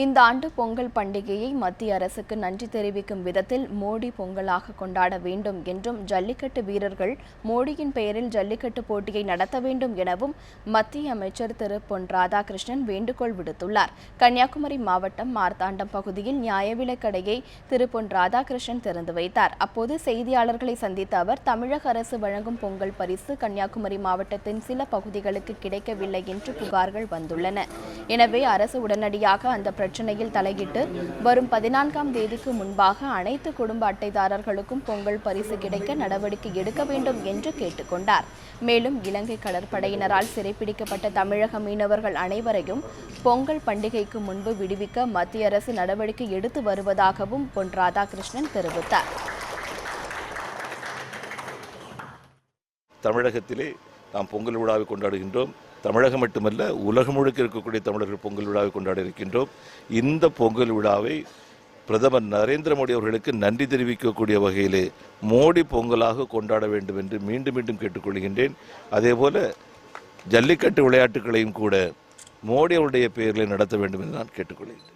இந்த ஆண்டு பொங்கல் பண்டிகையை மத்திய அரசுக்கு நன்றி தெரிவிக்கும் விதத்தில் மோடி பொங்கலாக கொண்டாட வேண்டும் என்றும் ஜல்லிக்கட்டு வீரர்கள் மோடியின் பெயரில் ஜல்லிக்கட்டு போட்டியை நடத்த வேண்டும் எனவும் மத்திய அமைச்சர் திரு பொன் ராதாகிருஷ்ணன் வேண்டுகோள் விடுத்துள்ளார். கன்னியாகுமரி மாவட்டம் மார்த்தாண்டம் பகுதியில் நியாய விலைக் கடையை திரு பொன் ராதாகிருஷ்ணன் திறந்து வைத்தார். அப்போது செய்தியாளர்களை சந்தித்த அவர், தமிழக அரசு வழங்கும் பொங்கல் பரிசு கன்னியாகுமரி மாவட்டத்தின் சில பகுதிகளுக்கு கிடைக்கவில்லை என்று புகார்கள் வந்துள்ளன. எனவே அரசு உடனடியாக அந்த பிரச்சனையில் தலையிட்டு வரும் 14ஆம் தேதிக்கு முன்பாக அனைத்து குடும்ப அட்டைதாரர்களுக்கும் பொங்கல் பரிசு கிடைக்க நடவடிக்கை எடுக்க வேண்டும் என்று கேட்டுக்கொண்டார். மேலும் இலங்கை கடற்படையினரால் சிறைப்பிடிக்கப்பட்ட தமிழக மீனவர்கள் அனைவரையும் பொங்கல் பண்டிகைக்கு முன்பு விடுவிக்க மத்திய அரசு நடவடிக்கை எடுத்து வருவதாகவும் பொன் ராதாகிருஷ்ணன் தெரிவித்தார். தமிழகத்திலே நாம் பொங்கல் விழாவை கொண்டாடுகின்றோம். தமிழகம் மட்டுமல்ல, உலகம் முழுக்க இருக்கக்கூடிய தமிழர்கள் பொங்கல் விழாவை கொண்டாட இருக்கின்றோம். இந்த பொங்கல் விழாவை பிரதமர் நரேந்திர மோடி அவர்களுக்கு நன்றி தெரிவிக்கக்கூடிய வகையிலே மோடி பொங்கலாக கொண்டாட வேண்டும் என்று மீண்டும் மீண்டும் கேட்டுக்கொள்கின்றேன். அதேபோல ஜல்லிக்கட்டு விளையாட்டுகளையும் கூட மோடி அவருடைய பெயரில் நடத்த வேண்டும் என்று நான் கேட்டுக்கொள்கிறேன்.